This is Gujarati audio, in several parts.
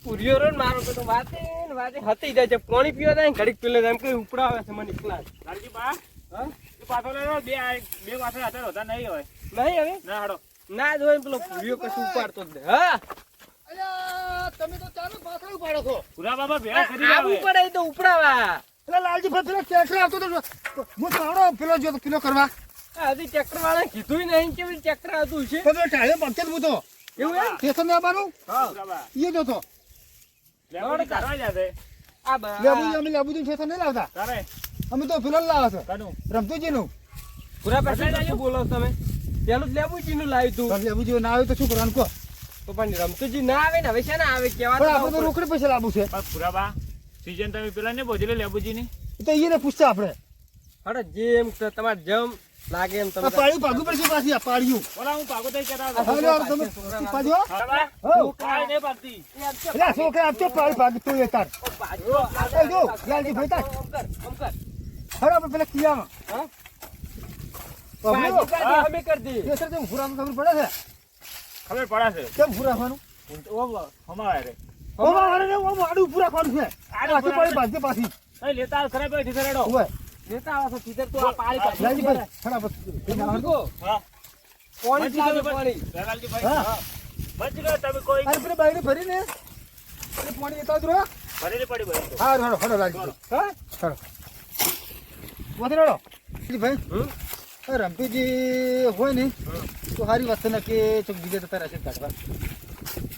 પૂર્યો રો ને મારો તો વાતે ને વાતે હતી જાય છે પાણી પીવા જાય ઘડીક પેલે એમ કે ઉપડાવે છે મને એકલા લાલજી બા હા તું પાછો લેવો બે વાસણ હાથે હોતા નહીં હોય નહીં હવે ના હાડો ના જોઈ પેલો પૂર્યો કશું ઉપાડતો જ નહીં હા અલ્યા તમે તો ચાલો પાછળ ઉપાડો છો પૂરા બાબા ભેળા કરી આવું આવે પડે તો ઉપડાવા એટલે લાલજી ભાઈ પેલો ટ્રેક્ટર આવતો તો હું સાવડો પેલો જો પેલો કરવા હજી ટ્રેક્ટર વાળા કીધું નહીં કે ટ્રેક્ટર આવતું છે પેલો ટાળે પગતે જ હું તો એવું એમ સ્ટેશન આવવાનું પૂરા બા એ જો તો લેવડી કરવા જશે આ બા અમે લેબુજી સ્ટેશન નહીં લાવતા તારે અમે તો પેલો લાવે છે કાનું રમતુજીનું પૂરા પાસે શું બોલો તમે પેલું જ લેબુજીનું લાવ્યું તું લેબુજી ના આવે તો શું કરવાનું કહો તો પણ રમતુજી ના આવે ને હવે છે ને આવે પણ આપણે તો કેવા રોકડે પૈસા લાવવું છે પણ પૂરા બા સીઝન તમે પેલા ને બોજેલે લેબુજી ની તો એને પૂછતા આપણે અરે જેમ તમારે જમ લાગે એમ તમે પાડ્યું ભાગવું પડશે પાછી આ પાડ્યું ઓલા હું પાગો થઈ કહેતા હતો હવે યાર તમે પાડ્યો હા કાઈ નહીં પાડતી એટલે છોકરા આપજો પાડી ભાગ તું એ તાર એ જો લાલજી ભાઈ તાર હવે આપણે પેલા કિયામાં હા અમે કરી દી એ સર તેમ ભૂરા ખબર પડે ખબર પડે છે કેમ ભૂરા ખાવાનું છે હમાવે રે ઓમાં વાળે ને ઓમાં આડું ભૂરા ખાવાનું છે આડું પાડી ભાગજે પાછી નહીં લેતા હાલ ખરાબ બેઠી કરેડો ઓય લેતા આવો છો સીધર તો આ પાણી પાછી લાલજી ભાઈ ફટાફટ હા પાણી પીધું પાણી લાલજી ભાઈ હા. હા બચી ગયો તમે કોઈ અરે પેલા બાયડી ભરીને એ પાણી લેતા જ રહો ભરેલી પડી ભાઈ હા હડો હડો લાલજી ભાઈ હા હડો વધે હડો ભાઈ રમતુજી હોય ને તો સારી વાત છે ને કે ચોક બીજા જતા રહેશે કાઢવા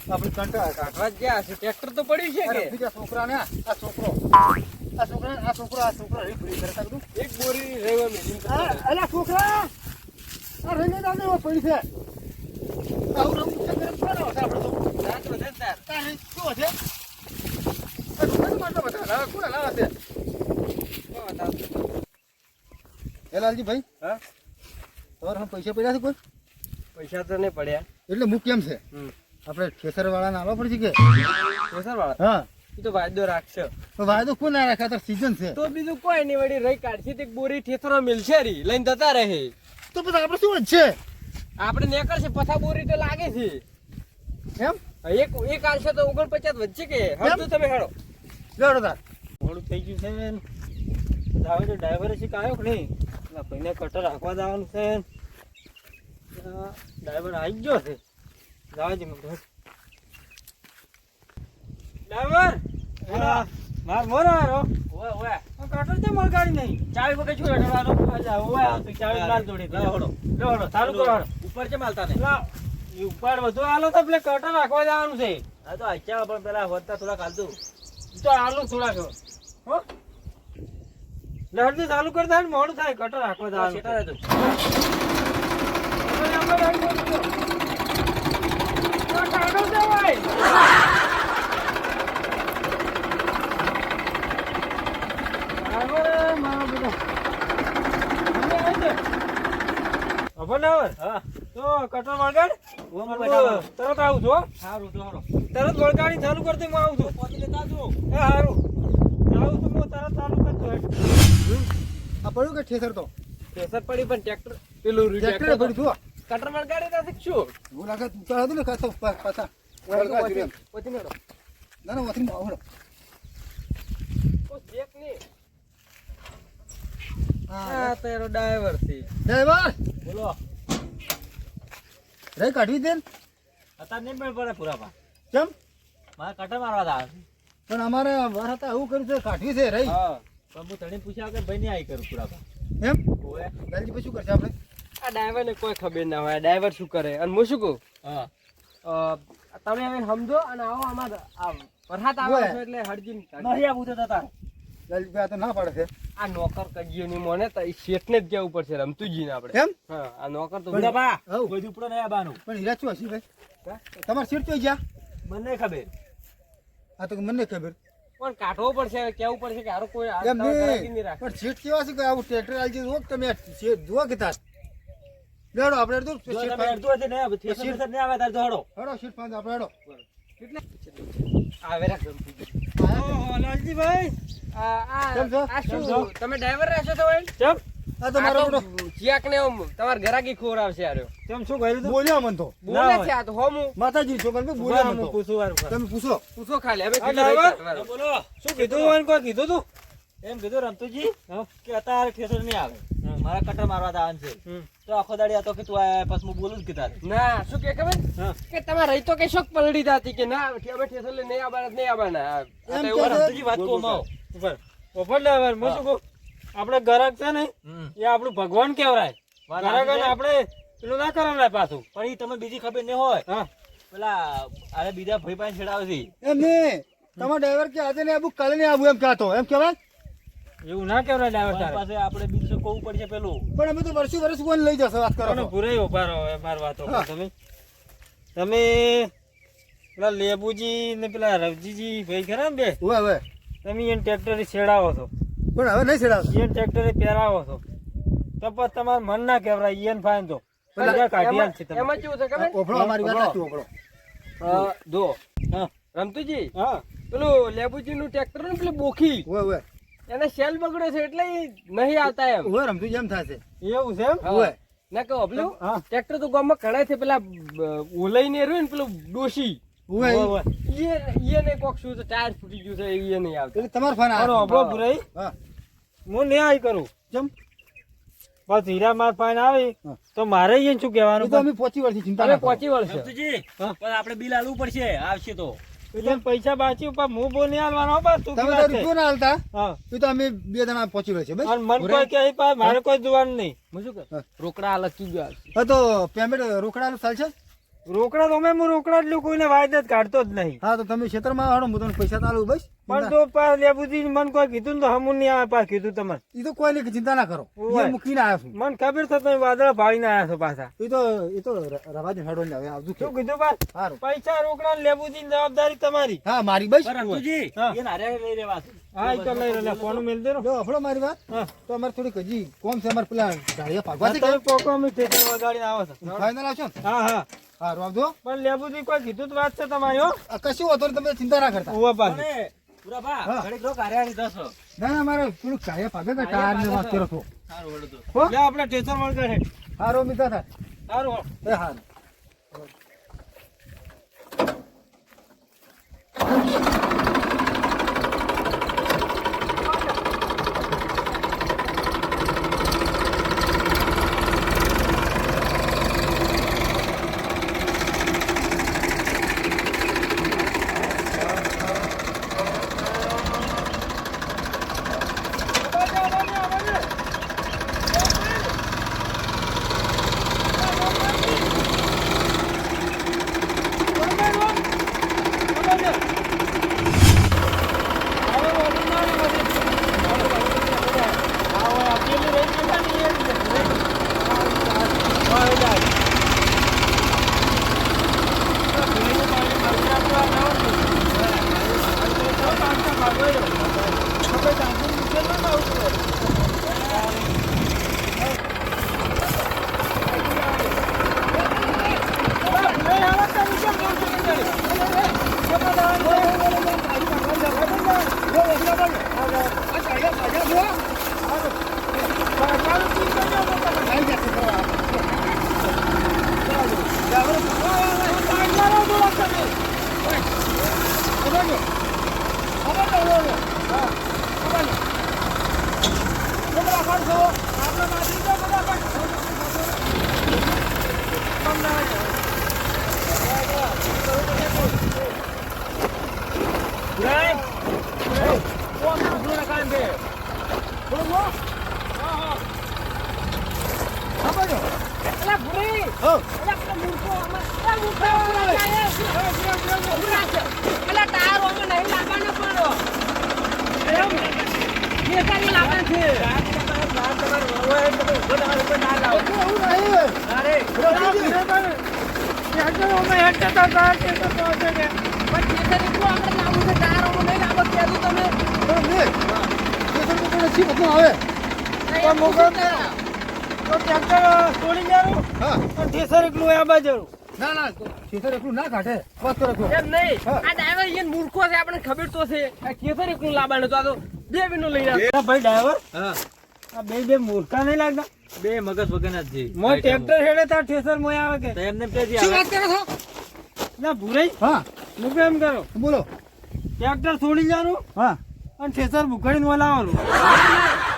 આપણે કંટાળા કાઢવા જ ગયા છે ટ્રેક્ટર તો પડ્યું છે કે બીજા છોકરાને આ છોકરો રહી ભરી કરતા બધું એક બોરી રેવા મેલી અલા છોકરા આ રંગે દાને પડી છે આવું રંગ છે કરે ફાડો છે આપણે તો રાત વધે તાર તારે શું છે આ દુકાન માટલો બધા લાવા કોણ લાવા છે હે લાલજી ભાઈ હા તમારે પૈસા પડ્યા છે કોઈ પૈસા તો નહીં પડ્યા એટલે હું કેમ છે હમ આપણે ઠેસર વાળાને આવવા પડશે કે પ્રેશર વાળા હા એ તો વાયદો રાખશે તો વાયદો કોણ ના રાખે આ સીઝન છે તો બીજું કોઈ નહીં વળી રહી કાઢશે તે બોરી ઠેસરો મિલશે રી લઈને જતા રહે તો પછી આપણે શું જ છે આપણે નીકળશે પછા બોરી તો લાગે છે એમ એક આલશે તો 49 વચ્ચે કે હળતું તમે હેડો લેવડો તાર મોડું થઈ ગયું છે ને જાવે તો ડ્રાઈવર છે કાયો કે નહીં પેલા ભાઈને કટર રાખવા જવાનું છે ડ્રાઈવર આવી ગયો છે જાવે છે મને ડ્રાઈવર માર મોરો આરો ઓય ઓય કટર તે મળગાડી નહીં ચાવી વગર શું રડવાનો આજા ઓય આવતી ચાવી માર જોડી લેવડો ચાલુ કરો ઉપર છે માલતા ને લા ઈ ઉપર વધુ આલો તો પેલે કટર રાખવા જવાનું છે આ તો આચ્યા પણ પેલા હોતા થોડા કાલતું તો આલો થોડા હો લહરથી ચાલુ કરતા ને મોડું થાય કટર રાખવા જવાનું સેટા રહેતું તો કટર વળગાડ તરત આવું છું સારું તો હારો તરત વળગાડી ચાલુ કરી દે હું આવું છું પહોંચી લેતા જો એ સારું આવું છું હું તરત ચાલુ કરતો આ પડ્યું કે ઠેસર તો પ્રેશર પડી પણ ટ્રેક્ટર પેલું ટ્રેક્ટર પડ્યું છું કટર વળગાડી નથી શું હું લાગે તું હતું ને કાતો પાછા પહોંચી નેડો ના ના વથી આવડો કોઈ ચેક નહીં હા આ તારો ડ્રાઈવર છે ડ્રાઈવર બોલો રહી કાઢવી દે ને. અત્યારે નહીં મેળ પડે પૂરા કેમ મારે કટર મારવા હતા પણ અમારે વાર હતા એવું કર્યું છે કાઢવી છે રહી હા પણ હું તને પૂછ્યા કે ભાઈ નહીં આવી કરું પૂરા એમ ઓએ લાલજી પછી શું કરશે આપણે આ ડ્રાઈવર ને કોઈ ખબર ના હોય ડ્રાઈવર શું કરે અને હું શું કહું હા તમે હવે સમજો અને આવો અમાર આ વરસાદ આવે ઓય. છે એટલે હળજીને નહીં આવું તો તાર લાલજી ભાઈ આ તો ના પાડે છે આ નોકર કજીયો ની મોને તો એ શેઠને જ જવું પડશે રમતુજી ને આપણે એમ હા આ નોકર તો પૂરા બા હઉ. કોઈ ઉપડો નહીં આવવાનું પણ હીરા શું હશે ભાઈ તમારે સીટ તો જ્યાં મને ખબર આ તો મને ખબર પણ કાઢવો પડશે કેવું પડશે કે હારો કોઈ આ એમ તમારે ઘરાકી નહીં નહીં રાખે પણ સીટ કેવા છે કે આવું ટ્રેક્ટર આલજી જુઓ કે તમે સીટ જુઓ કે તાર લેડો આપણે તો જો સીટ તમે અડધું હશે ને થેસર બેસર નહીં આવે તાર તો હડો હડો સીટ પાંચ આપણે હડો આવે રાખ લાલજીભાઈ આ કેમ છો? આ કેમ છો? શું તમે ડ્રાઈવર રહેશો તો ભાઈ ચમ આ તો મારો મોટો ચેક ને આમ તમારા ગરાકી ખોરાવશે આર્યો. તેમ શું કર્યું તું? બોલ્યો મન તો બોલે છે આ તો હોમું. માતાજી છોકરા કે બોલ્યો મન હું તો પૂછું વાર પર. તમે પૂછો પૂછો ખાલી હવે આ કીધું ડ્રાઈવર? રહી કાઢવાનું. બોલો શું કીધું હોય ને કોઈ કીધું તું? એમ કીધું રમતુજી કે અત્યારે ઠેસર નહીં આવે મારા કટર મારવા દાવાનું છે તો આખો દાડી આ તો કે તું આયા પછી હું બોલું જ કે તારે ના શું કે ખબર હા. કે તમારે રહી તો કે શોક પલડી જાતી કે ના અમે ઠેસર લઈને નહીં આવવાના નહીં આવવાના. આ એમ તો કે એવું છે. રમતુજી વાત કહું માવો ઉપર ઉપર ડ્રાઈવર હું શું કહું આપણે ગ્રાહક છે ને એ આપણું ભગવાન કહેવાય ગ્રાહક ને આપણે પેલું ના કરવાય પાછું પણ એ તમે બીજી ખબર નહીં હોય હા પેલા અરે બીજા ભાઈ પાસે છેડાવે છે એમ નહીં તમારો ડ્રાઈવર કે આજે ને આબુ કાલે ને આબુ એમ કહેતો એમ કહેવાય એવું ના કહેવાય ડ્રાઈવર પાસે આપણે બીજું કહું પડશે પેલું પણ અમે તો વર્ષ કોણ લઈ જશે વાત કરો પણ છો? પૂરે ઉભા રહો માર વાતો હા. તમે પેલા લેબુજી ને પેલા રવજીજી ભાઈ ખરા ને બે હવે હવે તમે એને ટ્રેક્ટર છેડાવો છો પણ હવે નહીં છેડાવશે એને ટ્રેક્ટર પહેરાવો છો તો પછી તમારે મન ના કહેવાય ઈયન ફાઈન તો પૈસા કાઢી આલશે તમે. એમાં કેવું છે ખબર ઓફળો અમારી વાત સાચી ઓફળો જો હા રમતુજી હા પેલું લેબુજી નું ટ્રેક્ટર ને પેલું બોખી હવે હવે એને સેલ બગડ્યો છે એટલે ઈ નહીં આવતા એમ. હવે રમતું જેમ થશે એવું છે એમ હા. હવે ના કહો પેલું હા. ટ્રેક્ટર તો ગામમાં ઘણા છે પેલા ઓલાઈને રહ્યું ને પેલું ડોશી હવે ઓવે. ઈને કોક શું છે ટાયર ફૂટી ગયું છે એ નહીં આવતું. એટલે તમારો ફોન પણ આવે ઓભળો ભુરાઈ, હા હું ન્યાય કરું જેમ બસ હીરા માર ફાઈન આવી હા. તો મારે ઈયન શું એ કહેવાનું તો અમે 25 વર્ષથી ચિંતા અમે ના કરો. પહોંચી વળશે હા. પણ આપણે બિલ આલવું પડશે આવશે તો એટલે પૈસા બાકી ઉપર હું બહુ નહીં આલવાનો હો બસ તું તમે તો કીધા છે. રૂપિયો ના હાલતા હા એ તો અમે 2 જણા પહોંચી વળશે બસ અને મન કોઈ કહે પાછ મારે કોઈ જોવાનું નહીં હું શું કરું? હા. રોકડા અલગ કી ગયો આવશે. હા તો પેમેન્ટ રોકડા ચાલશે રોકડા તો અમે હું રોકડા જ કોઈને વાયદા જ કાઢતો જ નહીં હા તો તમે ક્ષેત્રમાં હાડો હું તમને પૈસા ચાલુ બસ પણ તો પાછ લેબુજી મન કોઈ કીધું ને તો હમું નહીં આવે પાછ કીધું તમારે એ તો કોઈ નહીં ચિંતા ના કરો ઓવે. એ મૂકીને આવ્યો છું મને ખબર છે તમે વાદળા ભાળીને આવ્યા છો પાછા એ તો રવાજ હેડો ને હવે આવજો શું કીધું પાછ સારું પૈસા રોકડા ને લેબુજી ની જવાબદારી તમારી હા મારી બસ હા. હા એ તો લઈ રહ્યા ફોન મેલ દે જો અફળો મારી વાત હા તો અમારે થોડીક હજી કોમ છે અમારે પેલા ગાડીયા પાકવા છે તમે પોકો અમે ટેટર વગાડીને આવો છો ફાઇનલ આવશો ને હા હા હા આવજો પણ લેબુજી કોઈ કીધું તો વાત છે તમારી હો આ કશું હોતો નહીં, તમે ચિંતા ના કરતા ઉભા પાછું હા. ના ના મારે પેલું ગાડીયા પાકે કે ટાયર ને વાત કરો છો હો? લે આપણે ટેટર વગાડે હારો મિત્ર થાય સારું હો. એ હારું એલા ભૂરી, હો એલા પેલો મૂર્ખો આમાં, એલા મૂર્ખો આમાં જાય છે. ઉભરા છે. એલા ટાયર આમાં નહીં લાવવાનો પડો. એમ? બેસાડી લાવવાનું છે. એવું નહીં અરે, રમતુજી. પણ કેસર એટલું આપણે લાવવું છે, ટાયર આમાં નહીં લાવો, કહેતું તમે. પણ નહીં. કેસર તો કોઈ નથી બધું આવે એમ મૂકો ને. તો ટ્રેક્ટર છોડી દેવાનું હા અને ઠેસર એકલું આ બાજુ ના ના કેસર એટલું ના કાઢે વાત કરો છો એમ નહીં. હા. આ ડ્રાઈવર ઈયન મૂર્ખો છે, આપણને ખબર તો છે. આ કેસર એકલું લાવવાનું તો આ તો બે વિનો લઈને આવે. ભાઈ ડ્રાઈવર હા. આ બે મૂર્ખા નહીં લાગતા? બે મગજ વગરના જ છે. મોય ટ્રેક્ટર હેડે તાર ઠેસર મોય આવે કે? તો એમને એમ કહેજે શું આવે. વાત કરો છો ના ભૂરાઈ, હા હું કેમ કરો? બોલો ટ્રેક્ટર છોડી જવાનું હા અને ઠેસર ભૂખડીને બોલાવવાનું.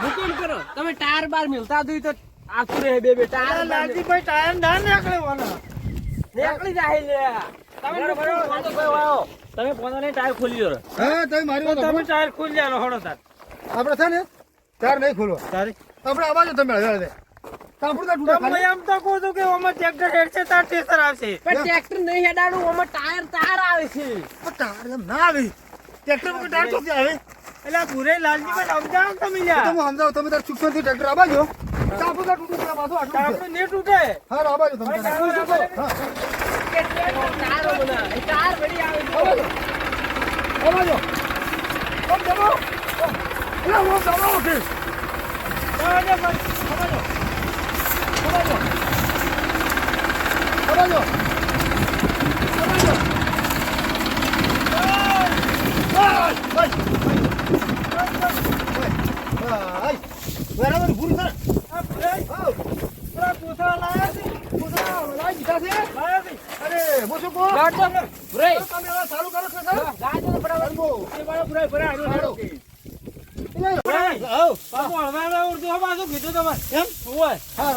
હુકમ કરો તમે ટાયર બાર મિલતા જોઈ તો આખું રહે બે ટાયર બાર લાલજીભાઈ ટાયર ના નીકળે વાલા. નીકળી જાય લે તમે તમે પોતા નહીં ટાયર ખોલી લો. હા તમે મારી તો વાત તમે સાંભળો. ટાયર ખોલી જાલો હળો તાર. આપણે છે ને તાર નહીં ખોલવા તારી આપણે આવાજ તમે હળવે કાપડ કા તૂટા તમે એમ તો કહો છો કે ઓમાં ટ્રેક્ટર હેડશે તાર ઠેસર આવશે. પણ ટ્રેક્ટર નહીં હેડાડું આમાં ટાયર તાર આવે છે તાર એમ ના આવી ટ્રેક્ટર વગર ટાયર ચોથી આવે એટલે આ ભૂરાઈ લાલજીભાઈ સમજાવો તમે તો લ્યા. હું સમજાવું તમે તાર ચૂકવણથી ટ્રેક્ટર આવાજો કાપડ કા તૂટું પેલા પાછું આટલું છે. આપણે ને તૂટે. હા આવાજો તમે ભાઈ, તાર. ટાયર હા ટાયર બના ટાયર વળી આવે છે આવાજો આવાજો કોમ દબાવો એટલે હું દબાવો કે આવાજો ભાઈ, આવાજો. આવાજો આવાજો આવાજો બરાબર પૂરી કરે આ ભૂરાઈ, પેલા કોથળા લાયા છે? લાઈ દીધા છે લાયા છે? અરે હું શું કહું ગાડો ભુરાઈ તમે હવે ચાલુ કરો છો સર ગાડો બરાબર કરવો એ વાળો ભૂરાઈ, ભૂરાઈ, આનો હેડો. ભૂરાઈ, બાપુ હળવાના ઉડતું હો પાછું કીધું તમારે. એમ હોય. હા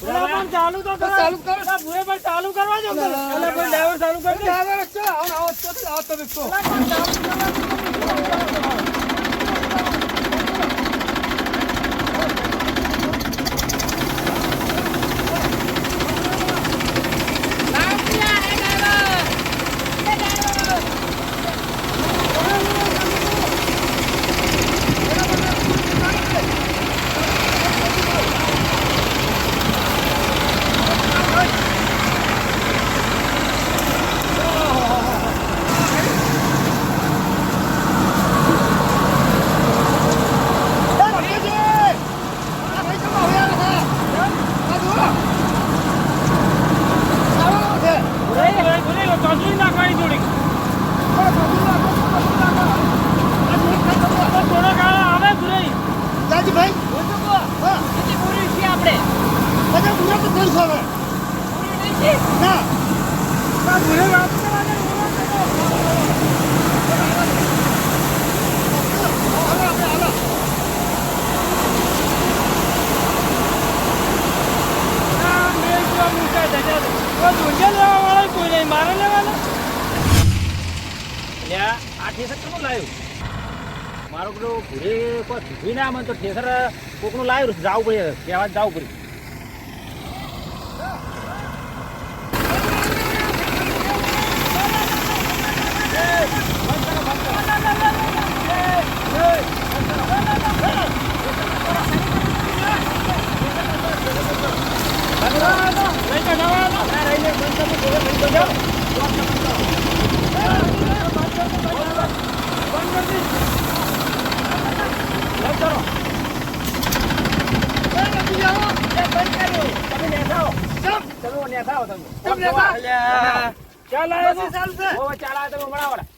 પેલા પણ ચાલુ તો કરો. ચાલુ કરો. પેલા ભૂરાઈ પણ ચાલુ કરવા જો. ના, ના, ના, પેલા કોઈ ડ્રાઈવર ચાલુ કરી દે. હવે ચલો આવો તમે તો પેલા પણ ચાલુ કરવા દો. ભૂરાઈ, ભૂરાઈ, ભૂરાઈ, ચોસલી નાખવાની થોડીક. થોડો ગાળો આવે ભૂરાઈ. ભાઈ હા કેટલી પૂરી છે આપણે બધા પૂરા તો થઈ છે હવે પૂરી નહીં છે ના આ ભૂરાઈ વાત કરવા દે, આ મેં જો મૂકા ધજા દે. ઓ ધુંજે લેવા વાળો કોઈ નહીં, મારે લેવાનો. લ્યા, આ ઠેસર કોનું લાવ્યું? મારો પેલો ઘરે કોઈ કીધું ના મને તો ઠેસર કોકનું લાવ્યું જાવું પડે કહેવા જાવું પડે. લઈ તો જવા દો. અલ્યા, ચાલ આવ્યો તો?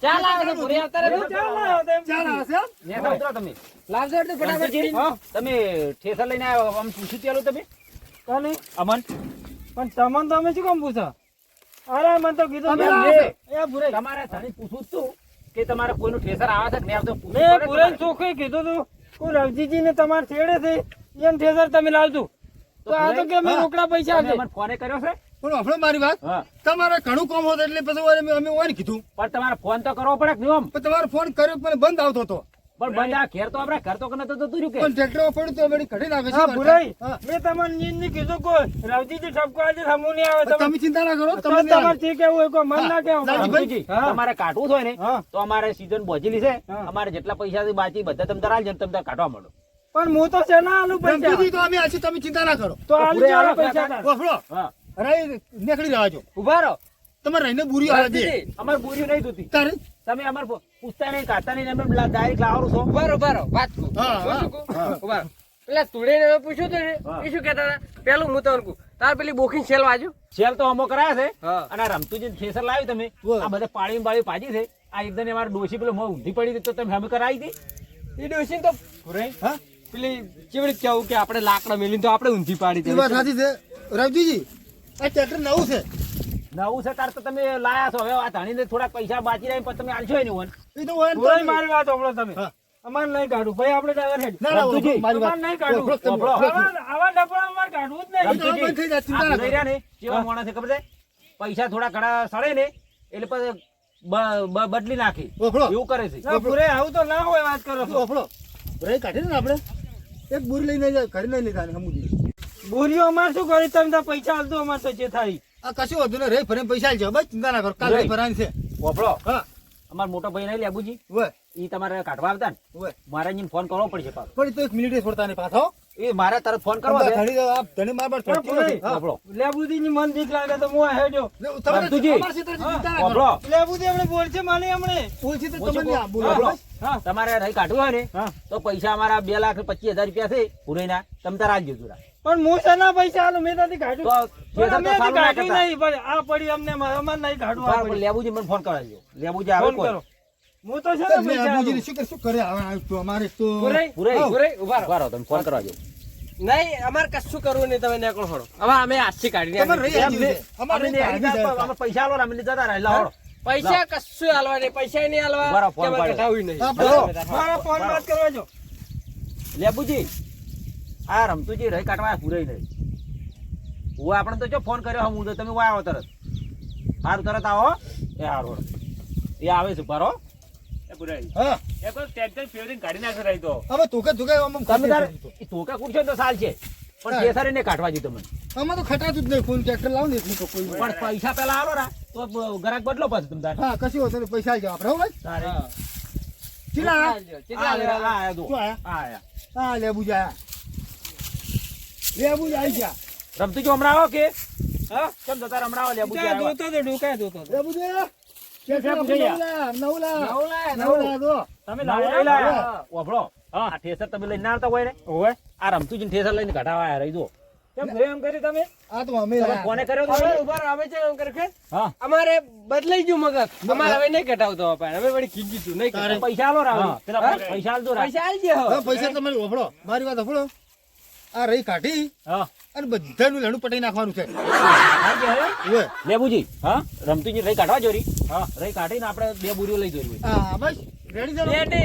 ચાલ આવે તો પૂરી આવતા રહે ચાલ આવ્યો તો એમ. ચાલ આવે છે તમે લાવજો એટલે ફટાફટ હા, તમે ઠેસર લઈને આવ્યો આમ પૂછ્યું ચાલો તમે કાલે. અમન પણ તમને તો અમે શું કામ પૂછો? અરે મને તો કીધું અમે કે આવે. એ ભૂરાઈ. તમારે તને પૂછવું જ તું કે તમારે કોઈનું ઠેસર આવે છે કે નહીં આવતું પૂછવું મેં પડે ભૂરાઈ તમારે. ચોખ્ખું કીધું તું કોઈ રવજીજી ને તમારે છેડે છે એમ ઠેસર તમે લાવજો. તો આ તો કે અમે હા. રોકડા પૈસા તમે આપે. અમને ફોને કર્યો છે પણ આપણો મારી વાત હા તમારે ઘણું કામ હોત એટલે પછી અમે ઓને કીધું પણ તમારે ફોન તો કરવો પડે કે નહીં આમ? પણ તમારો ફોન કર્યો પણ બંધ આવતો હતો પણ બંધ આ ઘેર તો આપણે ઘર તો નતો જતું રહ્યું કે પણ ટ્રેક્ટર પડ્યું તો વળી કઢી નાખે હા ભૂરાઈ, હા. મેં તમારે નીંદ ની કીધું કોઈ રવજીજી ઠપકો આજે સમૂહ નહીં આવે. તમે ચિંતા ના કરો તો તમે તમારે જે કેવું હોય કોઈ મન ના કેવું. લાલજીભાઈ, રમતુજી, હા. તમારે કાઢવું હોય ને હા. તો અમારે સીઝન પહોંચેલી છે હા. અમારે જેટલા પૈસા છે બાકી બધા તમે તાર આલજો ને તમે તાર કાઢવા માંડો. પણ હું તો છે ના આલુ પૈસા. રમતુજી તો અમે આછી તમે ચિંતા ના કરો તો આલુ ભૂરાઈ ચાલો આલો પૈસા કાકા. તાર. વફડો હા રાઈ નીકળી રહ્યા છો ઉભા રહો તમારે રહીને બુરી આવે દે અમારે બોર્યું નહીં જોતી તારે તમે અમારે પૂછતા નહીં કાઢતા નહીં એમને ડાયરેક્ટ લાવવાનું છો ઉભા રહો વાત કહું. હા, શું હા, શું કહું? હા. ઉભા રહો. પેલા તુડેને મેં પૂછ્યું હતું ને હા. એ શું કહેતા હતા પેલું હું તમને કહું તાર પેલી બોખીને સેલ વાજુ સેલ તો અમો કરાયા છે હા. અને આ રમતુજી થેસર લાવ્યું તમે બોલ. આ બધા પાણી બાળી પાજી છે આ એકદમ અમારે ડોસી પેલો મોં ઊંધી પડી હતી તો તમે અમે કરાવી હતી એ ડોસીને તો હા પેલી કેવડી કેવું કે આપણે લાકડા મેલીને તો આપણે ઊંધી પાડી એ વાત સાચી છે રવજીજી આ ટ્રેક્ટર નવું છે નવું છે તાર તો તમે લાયા છો હવે આ ધણીને થોડાક પૈસા બાકી રહે પણ તમે આલશો નહીં વન એ તો હોય ને પૂરી તમે. મારી વાત સાંભળો તમે હા. અમારે નહીં કાઢવું ભાઈ આપણે ડ્રાઈવર હેડ ના, ના, રમતુજી, મારી વાત. અમારે નહીં કાઢવું ઓળખો તમે, ઓળખો. ઓળખો. આવા ડબલા અમારે કાઢવું જ નહીં રમતુજી. બંધ થઈ જાય, ચિંતા ના આ ભૂલાઈ રહ્યા ને કેવા હા. માણસ છે ખબર છે પૈસા થોડા ઘણા સડે ને એટલે પછી બદલી નાખી ઓફળો. એવું કરે છે ના, પૂરે આવું તો ના હોય વાત કરો છો ઓફળો. રહી કાઢી ને આપણે એક બોરી લઈને જાય ઘરે લઈ લીધા ને સમુદી બોરીઓ અમારે શું કરી તમે તો પૈસા આલતો અમારે તો જે થાય આ કશું વધુ ને રહી ફરીને પૈસા આલજો બસ ચિંતા ના કરો કાલ રહી. ભરાવાની છે વાપરો હા અમાર મોટો ભાઈ નહીં લેબુજી હોય ઈ તમારે કાઢવા આવતા ને હોય મારે એને ફોન કરવો પડશે પાછો પણ એ તો એક મિનિટે છોડતા નહીં પાછો એ મારે તરત ફોન કરવો છે ધણી આ ધણી માર પર પણ પૂરી. હા. વાપરો લેબુદીની મન દીક લાગે તો હું હેડ્યો તમે રમતુજી. અમારા ક્ષેત્રથી ચિંતા ના કરો વાપરો લેબુદી આપણે બોલ છે માને હમણે બોલছি તો ઓછું તમે નહીં આ બોલો વાપરો. બસ. હા તમારે રહી કાઢવું હોય ને હા તો પૈસા અમારા 2,25,000 રૂપિયા છે પૂરેના તમે તાર આલજો જુરા પણ હું શેના પૈસા આલું મેં ત્યાંથી કાઢ્યું તો પણ અમે ખેતર તો હજી સારું ના કાઢ્યું કરતા. નહીં પણ આ પડી અમને અમારે નહીં કાઢવું આ પડી. લેબુજી મને ફોન કરાવજો લેબુજી આવે ફોન કોઈ કરો હું તો છે ને તમે પૈસા આબુજીને આલું. શું કરે હવે આ તો અમારે તો પૂરાઈ? પૂરાઈ? હા. પૂરાઈ, ઉભા રહો. ઉભા રહો, તમે ફોન કરાવજો નહીં અમારે કશું કરવું નહીં તમે નીકળો ખડો હવે અમે આજથી કાઢી તમારે રહી નાખીએ. આવી છે. અમારે અમે રહી આવી જાય. અમે પૈસા આલો ને અમે જતા રહે લાવો પૈસા કશું હાલવા નહીં પૈસા નહીં ઉભા હાલવા રહો, ફોન કે અમારે પાડો. કઢાવ્યું નહીં આપણે મારા ફોન વાત કરવા જો લેબુજી આ રમતુજી રહી કાઢવા પૂરાઈ નહીં હું આપણે તો જો ફોન કર્યો હું તો તમે આવો તરત સારું તરત આવો એ હારું એ આવે છે બરો હા હવે તુકે આમ તમે તાર ધોકા કુડશો તો સાલ છે પણ હા. કેસરી ને કાઢવા દીધું મને આમાં તો ખટાતું જ નહીં ફોન ટ્રેક્ટર લાવો ને એટલું તો કોઈ પણ પૈસા પેલા આલો રા તો ગ્રાહક બદલો પછી તમે તાર હા કશું હોતું નહીં. પૈસા આલજો આપણે હો ભાઈ તારે ચીલા આયા? કેટલા લેવા? આ દો શું આયા? આ આયા. હા લેબુજી આયા લેબુજી આવી ગયા રમતુજી હમણાં આવો કે હા કેમ જતા રહો? હમણાં આવો લેબુજી ત્યાં આવ્યા. જોતો તો ડોકા જોતો તો. લેબુજી કેટલા લેબુજી નવલા દો તમે લાવો લઈ લાયા ઓભળો આ ઠેસર તમે લઈને ના આવતા હોય ને ઓવે આ રમતુજી ઠેસર લઈને કઢાવા આયા રહી દો કેમ ઘરે એમ કરી તમે આ તો અમે તમે લાયા. કોને કર્યો તો હવે ઉભા રહો, અમે છે એમ કરે કે હા અમારે બદલાઈ ગયું મગજ અમારે હવે નહીં કઢાવતો આપણે હવે વળી ખીજી તું નહીં કઢાવ. પૈસા આલો રાવ હા. પેલા હા? પૈસા આલજો રા પૈસા આલજે હવે. હવે પૈસા તમારે ઓફળો મારી વાત ઓફળો આ રહી કાઢી હા અને બધાનું લેણું પટાઈ નાખવાનું છે આલજે હવે. ઓય. લેબુજી હા રમતુજી રહી કાઢવા જોરી હા રહી કાઢીને આપણે 2 બુરીઓ લઈ જોરી હા બસ રેડી છે બે ને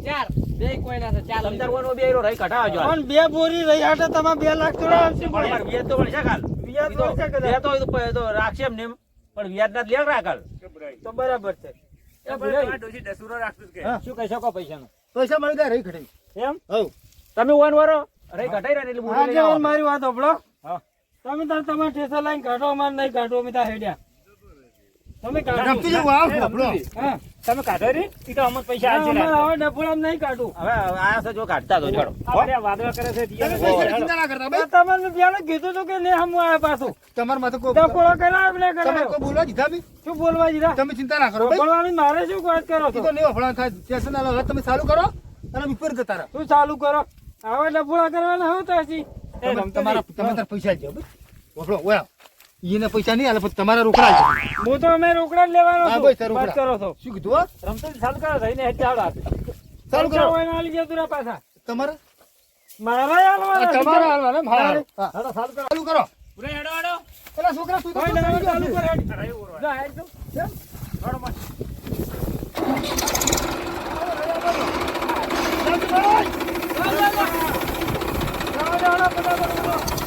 ચાર બે કોઈ ના ચાલ તમે તાર વનો બે આયરો રહી કાઢવા જો પણ બે બોરી રહી હાટે તમે 2 લાખ થોડા આવશે પણ યાર વ્યાજ તો વળશે કાલ વ્યાજ વળશે કદાચ. બે તો રાખશે એમને એમ, પણ વ્યાજ ના લે રા કાલ તો બરાબર છે હા. શું કહી શકો પૈસાનું પૈસા મળી જાય રહી કાઢી એમ હવ તમે વન વરો રહી કઢાઈ રહ્યા ને એટલે બુરી લઈ આગેવાન આવો. મારી વાત સાંભળો હા તમે તાર તમારા ઠેસર લાઈન કાઢો અમારે નહીં કાઢો અમે ત્યાં હેડ્યા તમે કાઢો રમતુજી વાવ ઓફળો હા તમે કાઢો રી ઈ તો અમત પૈસા ના, અમારે હવે ડફોડામાં નહીં કાઢું હવે આયા છે જો કાઢતા તો જોડો વાદળા કરે છે તમે પૈસાની ચિંતા ના કરતા તો ભાઈ તમને પેલા કીધું હતું કે નહીં હમું આવ્યા પાછું તમારા માથે કોઈ ડફોડો કરાવ એટલે તમે કરાવ કોઈ બોલવા દીધા બી શું બોલવા દીધા તમે ચિંતા ના કરો ભાઈ બોલવાની મારે શું વાત કરો ઈ છો તો નહીં ઓફળા થાય સ્ટેશન ના હવે તમે ચાલુ કરો અને ઉપર જતા રહો શું ચાલુ કરો હવે ડફોડા કરવાના હવે તો હજી તમારા તમે તાર પૈસા આપજો ભાઈ ઓફળો ઓયા એને પૈસા નહીં આલે પણ તમારા રોકડા આપજો. હું તો અમે રોકડા જ લેવાનો હા, છું ભાઈ, તાર વાત રોકડા. કરો છો શું કીધું હો? રમતો ચાલુ કરો થઈને હેડ ચાલો આપે ચાલુ કરો હોય ને આલી જતું રહે પાછા તમારા મારા હાલવાના છે. તમારા હાલવાના એમ? હા, હા. હાલો ચાલુ કરો ચાલુ કરો પૂરે હેડો હેડો પેલા છોકરા તું તો હોય ને હવે ચાલુ કર હેડ. જા હેડ તો હેડો મત જાઓ, જાઓ, જાઓ, ફટાફટ કરો.